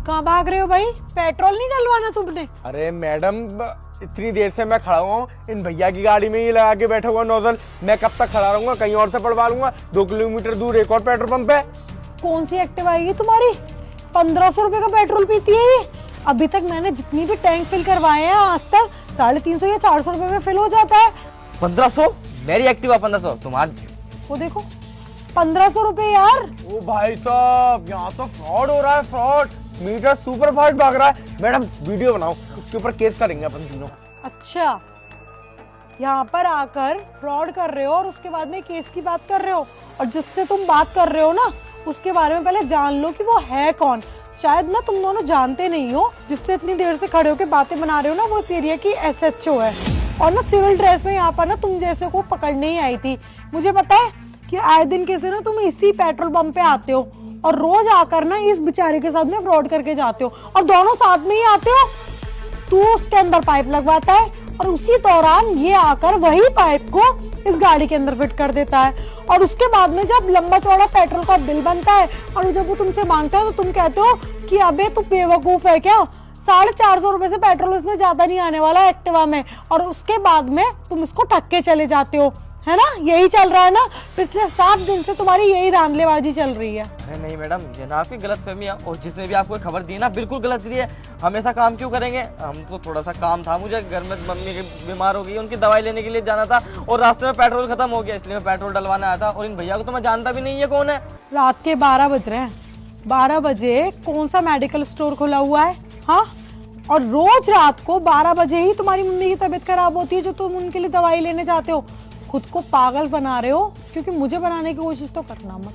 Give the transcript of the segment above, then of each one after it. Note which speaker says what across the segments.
Speaker 1: कहाँ भाग रहे हो भाई? पेट्रोल नहीं डलवाना तुमने?
Speaker 2: अरे मैडम, इतनी देर से मैं खड़ा हुआ हूँ, इन भैया की गाड़ी में ही लगा के बैठा हुआ नोजल। मैं कब तक खड़ा रहूंगा? कहीं और से पड़वा लूंगा। 2 किलोमीटर दूर एक और पेट्रोल पंप है।
Speaker 1: कौन सी एक्टिवा आएगी तुम्हारी? 1500 रुपए का पेट्रोल पीती है ये। अभी तक मैंने जितनी भी टैंक फिल करवाए हैं आज तक 350 या 400 रुपए में फिल हो जाता है।
Speaker 3: 1500? मेरी एक्टिवा 1500, तुम्हारी?
Speaker 1: वो देखो 1500 रुपए यार।
Speaker 2: ओ भाई साहब, यहाँ तो फ्रॉड हो रहा है, फ्रॉड। मीटर सुपर फास्ट भाग रहा है। मैडम वीडियो बनाओ, उसके ऊपर केस करेंगे अपन तीनों।
Speaker 1: अच्छा, यहाँ पर आकर फ्रॉड कर रहे हो और उसके बाद में केस की बात कर रहे हो। और जिससे तुम बात कर रहे हो ना, उसके बारे में पहले जान लो कि वो है कौन। शायद ना तुम दोनों जानते नहीं हो। जिससे इतनी देर से खड़े होकर बातें बना रहे हो ना, वो इस एरिया की SHO है। और ना सिविल ड्रेस में यहाँ पर ना तुम जैसे को पकड़ने ही आई थी। मुझे पता है कि आए दिन कैसे ना तुम इसी पेट्रोल पंप पे आते हो और रोज आकर ना इस बेचारे के साथ में फ्रॉड करके जाते हो और दोनों साथ में ही आते हो। तू उसके अंदर पाइप लगवाता है और उसी दौरान ये आकर वही पाइप को इस गाड़ी के अंदर फिट कर देता है। और उसके बाद में जब लंबा चौड़ा पेट्रोल का बिल बनता है और जब वो तुमसे मांगता है तो तुम कहते हो कि अबे तू बेवकूफ है क्या, 450 रुपए से पेट्रोल इसमें ज्यादा नहीं आने वाला एक्टिवा में। और उसके बाद में तुम इसको ठग के चले जाते हो, है ना? यही चल रहा है ना? पिछले 7 दिन से तुम्हारी यही धांधलेबाजी चल रही है।
Speaker 3: अरे नहीं मैडम, ये ना आपकी गलत फहमी है। और जिसने भी आपको खबर दी ना, बिल्कुल गलत दी है। हम ऐसा काम क्यों करेंगे? हम तो थोड़ा सा काम था, मुझे घर में मम्मी की बीमार हो गई, उनकी दवाई लेने के लिए जाना था और रास्ते में पेट्रोल खत्म हो गया, इसलिए मैं पेट्रोल डलवाना आया था। और इन भैया को तो मैं जानता भी नहीं है कौन है।
Speaker 1: रात के 12 बज रहे हैं। 12 बजे कौन सा मेडिकल स्टोर खुला हुआ है? हाँ, और रोज रात को 12 बजे ही तुम्हारी मम्मी की तबीयत खराब होती है जो तुम उनके लिए दवाई लेने जाते हो। खुद को पागल बना रहे हो, क्योंकि मुझे बनाने की कोशिश तो करना मत।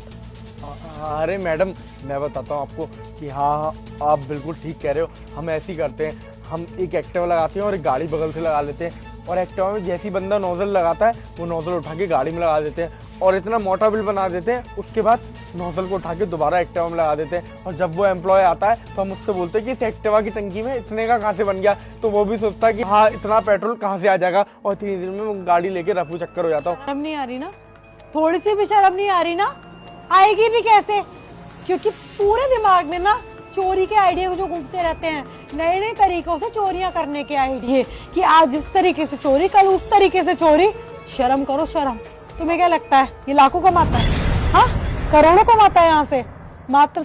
Speaker 2: अरे मैडम, मैं बताता हूँ आपको कि हाँ, आप बिल्कुल ठीक कह रहे हो। हम ऐसे ही करते हैं, हम एक एक्टिवा लगाते हैं और एक गाड़ी बगल से लगा लेते हैं। और एक्टिवा में जैसी बंदा नोजल लगाता है, वो नोजल उठा के गाड़ी में लगा देते हैं और इतना मोटा बिल बना देते हैं। उसके बाद नोजल को उठा के दोबारा एक्टिवा में लगा देते हैं। और जब वो एम्प्लॉय आता है तो हम उससे बोलते हैं कि इस एक्टिवा की टंकी में इतने का कहाँ से बन गया। तो वो भी सोचता है कि हाँ, इतना पेट्रोल कहाँ से आ जाएगा। और 3 दिन में वो गाड़ी लेके रफू चक्कर हो जाता हूँ।
Speaker 1: शर्म नहीं आ रही ना? थोड़ी सी भी शर्म नहीं आ रही ना? आएगी भी कैसे? क्योंकि पूरे दिमाग में ना चोरी के आइडिया जो घूमते रहते हैं, नए नए तरीकों से चोरियां करने के आइडिया, कि आज इस तरीके से चोरी, कल उस तरीके से चोरी। शर्म करो, शर्म। तुम्हें क्या लगता है ये लाखों कमाता है? हाँ, करोड़ों कमाता है यहाँ से। मात्र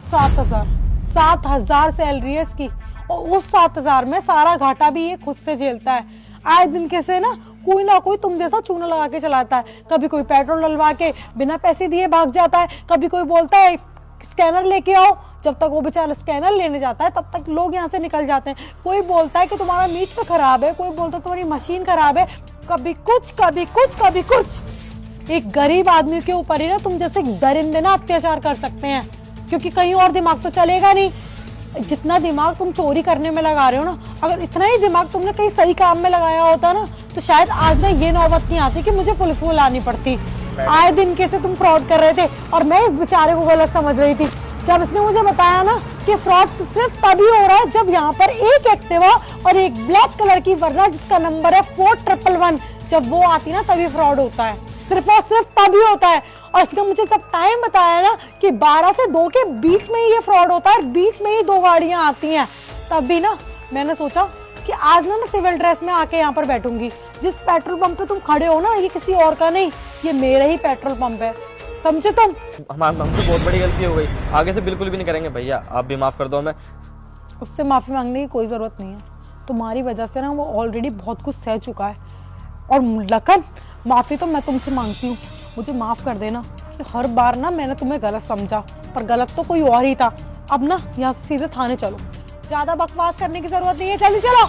Speaker 1: 7,000 सैलरी है इसकी। और उस 7,000 में सारा घाटा भी ये खुद से झेलता है। आए दिन कैसे ना कोई तुम जैसा चूना लगा के चलाता है। कभी कोई पेट्रोल डलवा के बिना पैसे दिए भाग जाता है, कभी कोई बोलता है स्कैनर लेके आओ। जब तक वो बेचारा स्कैनर लेने जाता है तब तक लोग यहाँ से निकल जाते हैं। कोई बोलता है कि तुम्हारा मीट पे खराब है, कोई बोलता है तुम्हारी मशीन खराब है। कभी कुछ, कभी कुछ, कभी कुछ। एक गरीब आदमी के ऊपर ही ना तुम जैसे दरिंदे ना अत्याचार कर सकते हैं, क्योंकि कहीं और दिमाग तो चलेगा नहीं। जितना दिमाग तुम चोरी करने में लगा रहे हो ना, अगर इतना ही दिमाग तुमने कहीं सही काम में लगाया होता ना, तो शायद आज ना ये नौबत नहीं आती कि मुझे पुलिस को लानी पड़ती। आए दिन कैसे तुम फ्रॉड कर रहे थे और मैं इस बेचारे को गलत समझ रही थी। जब इसने मुझे बताया ना कि फ्रॉड सिर्फ तभी हो रहा है जब यहाँ पर एक एक्टिवा और एक ब्लैक कलर की वर्ना जिसका नंबर है 4111, जब वो आती ना तभी फ्रॉड होता है। सिर्फ और सिर्फ तभी होता है। और इसने मुझे सब टाइम बताया ना कि 12 से 2 के बीच में ही ये फ्रॉड होता है, बीच में ही 2 गाड़ियां आती हैं। तब भी ना मैंने सोचा कि आज ना मैं सिविल ड्रेस में आके यहाँ पर बैठूंगी। जिस पेट्रोल पंप पे तुम खड़े हो ना, ये किसी और का नहीं, ये मेरा ही पेट्रोल पंप है। समझे तुम?
Speaker 3: हमसे बहुत बड़ी गलती हो गई, आगे से बिल्कुल भी नहीं करेंगे। भैया आप भी माफ कर दो हमें।
Speaker 1: उससे माफी मांगने की कोई जरूरत नहीं है। तुम्हारी वजह से ना वो ऑलरेडी बहुत कुछ सह चुका है। और लखन, माफी तो मैं तुमसे मांगती हूँ, मुझे माफ कर देना कि हर बार ना मैंने तुम्हें गलत समझा, पर गलत तो कोई और ही था। अब ना यहाँ से सीधे थाने चलो, ज्यादा बकवास करने की जरूरत नहीं है। जल्दी चलो।